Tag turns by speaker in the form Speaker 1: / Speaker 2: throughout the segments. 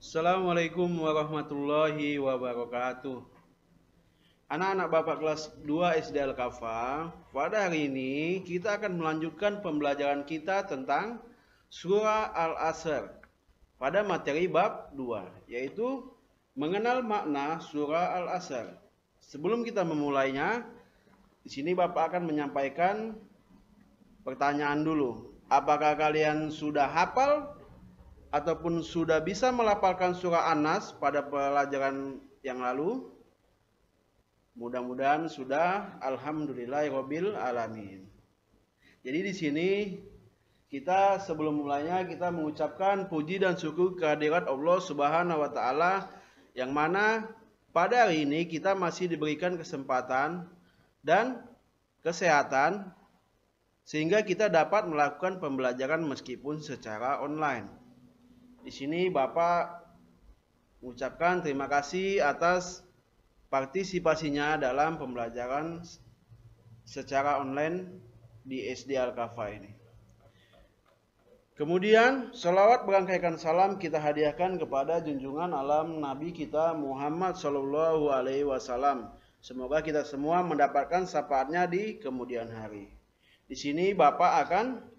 Speaker 1: Assalamualaikum warahmatullahi wabarakatuh. Anak-anak Bapak kelas 2 SD Al-Kafa, pada hari ini kita akan melanjutkan pembelajaran kita tentang Surah Al-Asr pada materi bab 2, yaitu mengenal makna Surah Al-Asr. Sebelum kita memulainya, di sini Bapak akan menyampaikan pertanyaan dulu. Apakah kalian sudah hafal ataupun sudah bisa melafalkan surah An-Nas pada pelajaran yang lalu? Mudah-mudahan sudah. Alhamdulillahirabbil alamin. Jadi di sini kita sebelum mulainya kita mengucapkan puji dan syukur kehadirat Allah Subhanahu wa taala yang mana pada hari ini kita masih diberikan kesempatan dan kesehatan sehingga kita dapat melakukan pembelajaran meskipun secara online. Di sini Bapak mengucapkan terima kasih atas partisipasinya dalam pembelajaran secara online di SD Al-Kafa ini. Kemudian selawat berangkaikan salam kita hadiahkan kepada junjungan alam Nabi kita Muhammad Shallallahu Alaihi Wasallam. Semoga kita semua mendapatkan syafaatnya di kemudian hari. Di sini Bapak akan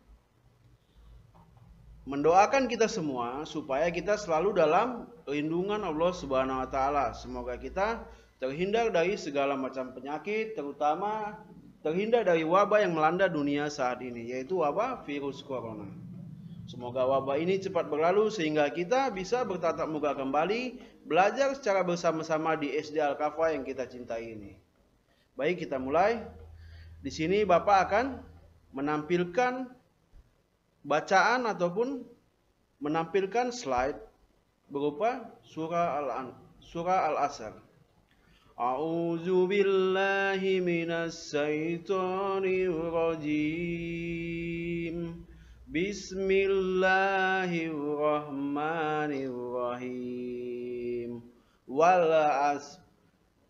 Speaker 1: mendoakan kita semua supaya kita selalu dalam lindungan Allah Subhanahu wa taala. Semoga kita terhindar dari segala macam penyakit, terutama terhindar dari wabah yang melanda dunia saat ini, yaitu wabah virus corona. Semoga wabah ini cepat berlalu sehingga kita bisa bertatap muka kembali, belajar secara bersama-sama di SD Al-Kafa yang kita cintai ini. Baik, kita mulai. Di sini Bapak akan menampilkan bacaan ataupun menampilkan slide berupa surah Al-Asr. A'udzu billahi minas syaitonir rajim. Bismillahirrahmanirrahim. Wal 'asr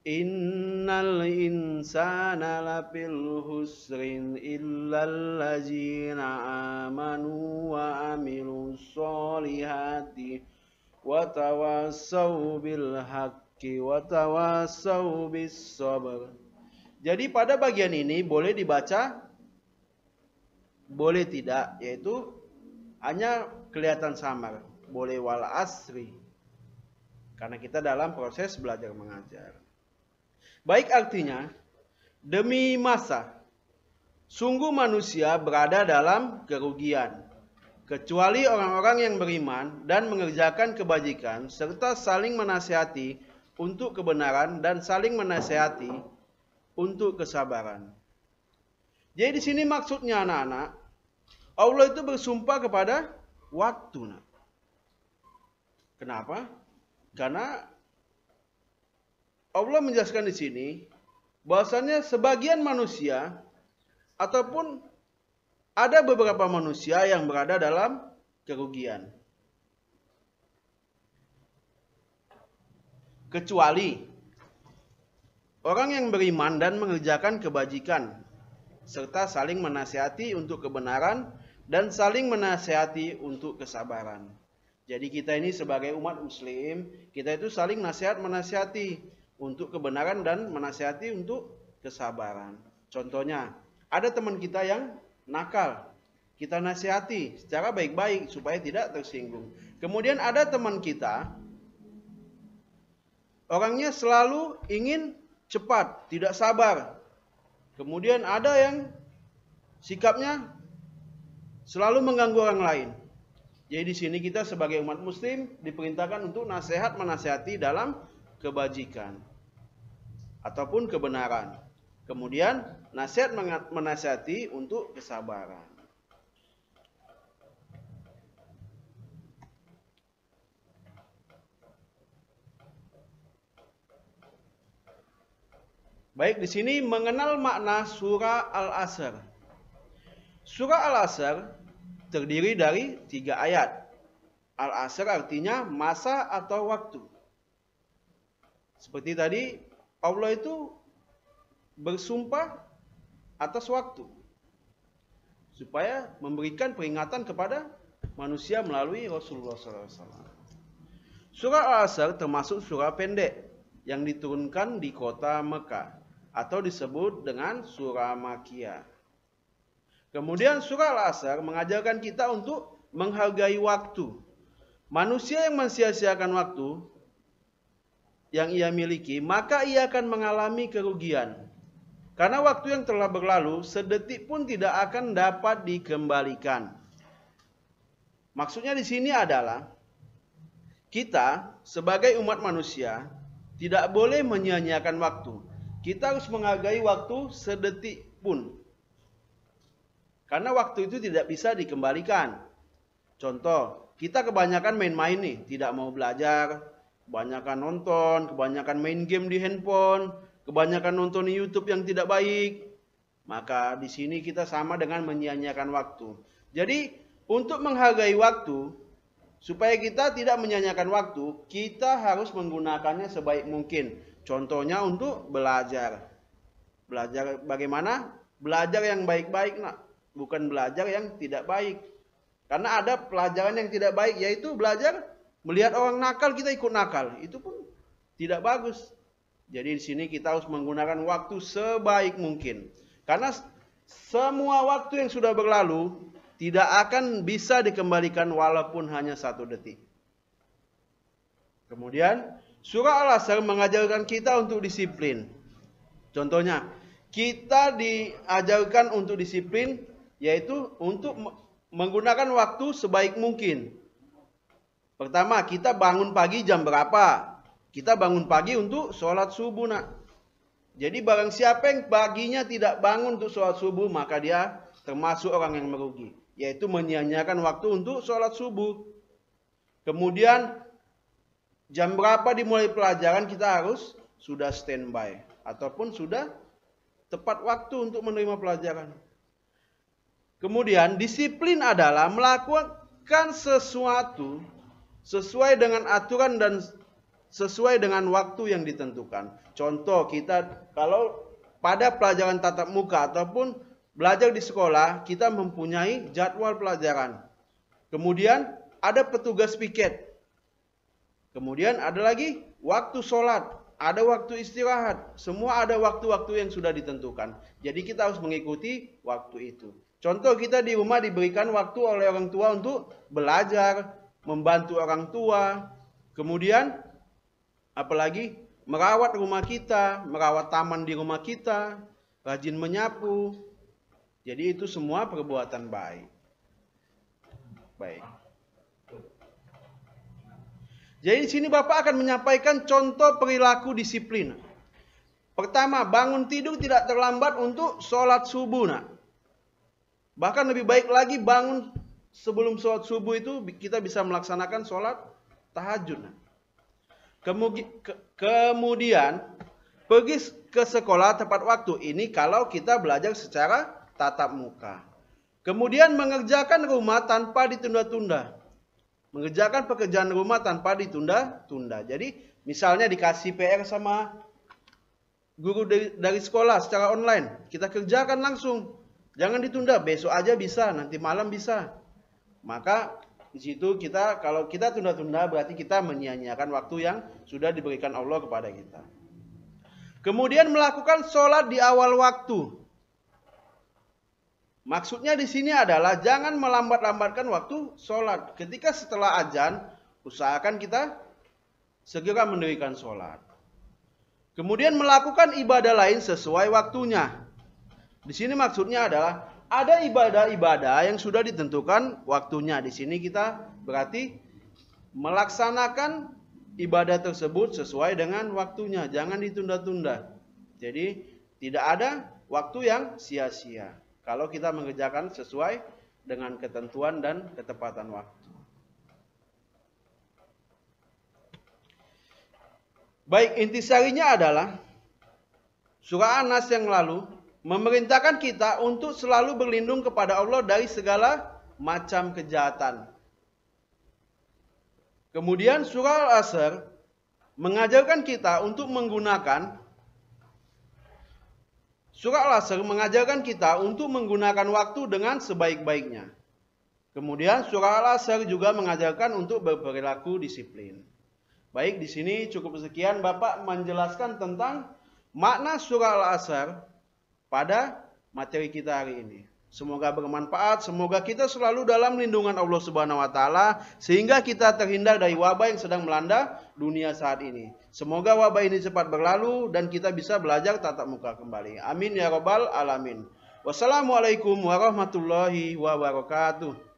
Speaker 1: innal insana lafil husrin illal ladzina amanu wa amilus solihati wa tawassaw bil haqqi wa tawassaw bis sabr. Jadi pada bagian ini boleh dibaca, boleh tidak, yaitu hanya kelihatan samar. Boleh wal asri, karena kita dalam proses belajar mengajar. Baik, artinya, demi masa, sungguh manusia berada dalam kerugian, kecuali orang-orang yang beriman dan mengerjakan kebajikan, serta saling menasihati untuk kebenaran dan saling menasihati untuk kesabaran. Jadi di sini maksudnya anak-anak, Allah itu bersumpah kepada waktu. Kenapa? Karena Allah menjelaskan di sini bahwasanya sebagian manusia ataupun ada beberapa manusia yang berada dalam kerugian. Kecuali orang yang beriman dan mengerjakan kebajikan serta saling menasihati untuk kebenaran dan saling menasihati untuk kesabaran. Jadi kita ini sebagai umat muslim, kita itu saling nasihat menasihati untuk kebenaran dan menasihati untuk kesabaran. Contohnya, ada teman kita yang nakal, kita nasihati secara baik-baik supaya tidak tersinggung. Kemudian ada teman kita, orangnya selalu ingin cepat, tidak sabar. Kemudian ada yang sikapnya selalu mengganggu orang lain. Jadi di sini kita sebagai umat muslim diperintahkan untuk nasihat menasihati dalam kebajikan ataupun kebenaran. Kemudian nasihat menasihati untuk kesabaran. Baik, di sini mengenal makna surah Al-Asr. Surah Al-Asr terdiri dari 3 ayat. Al-Asr artinya masa atau waktu. Seperti tadi, Allah itu bersumpah atas waktu supaya memberikan peringatan kepada manusia melalui Rasulullah SAW. Surah Al-Asr termasuk surah pendek yang diturunkan di kota Mekah atau disebut dengan surah Makkiyah. Kemudian surah Al-Asr mengajarkan kita untuk menghargai waktu. Manusia yang mensia-siakan waktu yang ia miliki, maka ia akan mengalami kerugian. Karena waktu yang telah berlalu, sedetik pun tidak akan dapat dikembalikan. Maksudnya di sini adalah kita sebagai umat manusia tidak boleh menyia-nyiakan waktu. Kita harus menghargai waktu sedetik pun. Karena waktu itu tidak bisa dikembalikan. Contoh, kita kebanyakan main-main nih, tidak mau belajar, kebanyakan nonton, kebanyakan main game di handphone, kebanyakan nonton di YouTube yang tidak baik. Maka di sini kita sama dengan menyia-nyiakan waktu. Jadi, untuk menghargai waktu, supaya kita tidak menyia-nyiakan waktu, kita harus menggunakannya sebaik mungkin. Contohnya untuk belajar. Belajar bagaimana? Belajar yang baik-baik, nak. Bukan belajar yang tidak baik. Karena ada pelajaran yang tidak baik, yaitu belajar melihat orang nakal, kita ikut nakal. Itu pun tidak bagus. Jadi di sini kita harus menggunakan waktu sebaik mungkin. Karena semua waktu yang sudah berlalu tidak akan bisa dikembalikan walaupun hanya 1 detik. Kemudian surah Al-Asr mengajarkan kita untuk disiplin. Contohnya, kita diajarkan untuk disiplin, yaitu untuk menggunakan waktu sebaik mungkin. Pertama, kita bangun pagi jam berapa? Kita bangun pagi untuk sholat subuh, nak. Jadi barang siapa yang paginya tidak bangun untuk sholat subuh, maka dia termasuk orang yang merugi, yaitu menyia-nyiakan waktu untuk sholat subuh. Kemudian jam berapa dimulai pelajaran, kita harus sudah standby ataupun sudah tepat waktu untuk menerima pelajaran. Kemudian disiplin adalah melakukan sesuatu sesuai dengan aturan dan sesuai dengan waktu yang ditentukan. Contoh, kita kalau pada pelajaran tatap muka ataupun belajar di sekolah, kita mempunyai jadwal pelajaran. Kemudian ada petugas piket. Kemudian ada lagi waktu sholat, ada waktu istirahat. Semua ada waktu-waktu yang sudah ditentukan. Jadi kita harus mengikuti waktu itu. Contoh, kita di rumah diberikan waktu oleh orang tua untuk belajar, membantu orang tua. Kemudian apalagi merawat rumah kita, merawat taman di rumah kita, rajin menyapu. Jadi itu semua perbuatan baik. Baik. Jadi di sini Bapak akan menyampaikan contoh perilaku disiplin. Pertama, bangun tidur tidak terlambat untuk sholat subuh, nak. Bahkan lebih baik lagi bangun sebelum sholat subuh itu kita bisa melaksanakan sholat tahajud, nak. Kemudian pergi ke sekolah tepat waktu. Ini kalau kita belajar secara tatap muka. Kemudian mengerjakan rumah tanpa ditunda-tunda. Mengerjakan pekerjaan rumah tanpa ditunda-tunda. Jadi misalnya dikasih PR sama guru dari sekolah secara online, kita kerjakan langsung. Jangan ditunda, besok aja bisa, nanti malam bisa. Maka di situ kita, kalau kita tunda-tunda berarti kita menyia-nyiakan waktu yang sudah diberikan Allah kepada kita. Kemudian melakukan sholat di awal waktu. Maksudnya di sini adalah jangan melambat-lambatkan waktu sholat. Ketika setelah azan, usahakan kita segera mendirikan sholat. Kemudian melakukan ibadah lain sesuai waktunya. Di sini maksudnya adalah ada ibadah-ibadah yang sudah ditentukan waktunya. Di sini kita berarti melaksanakan ibadah tersebut sesuai dengan waktunya. Jangan ditunda-tunda. Jadi tidak ada waktu yang sia-sia kalau kita mengerjakan sesuai dengan ketentuan dan ketepatan waktu. Baik, intisarinya adalah surah An-Nas yang lalu memerintahkan kita untuk selalu berlindung kepada Allah dari segala macam kejahatan. Kemudian surah Al-Asr mengajarkan kita untuk menggunakan waktu dengan sebaik-baiknya. Kemudian surah Al-Asr juga mengajarkan untuk berperilaku disiplin. Baik, di sini cukup sekian Bapak menjelaskan tentang makna surah Al-Asr pada materi kita hari ini. Semoga bermanfaat, semoga kita selalu dalam lindungan Allah Subhanahu wa taala sehingga kita terhindar dari wabah yang sedang melanda dunia saat ini. Semoga wabah ini cepat berlalu dan kita bisa belajar tatap muka kembali. Amin ya rabbal alamin. Wassalamualaikum warahmatullahi wabarakatuh.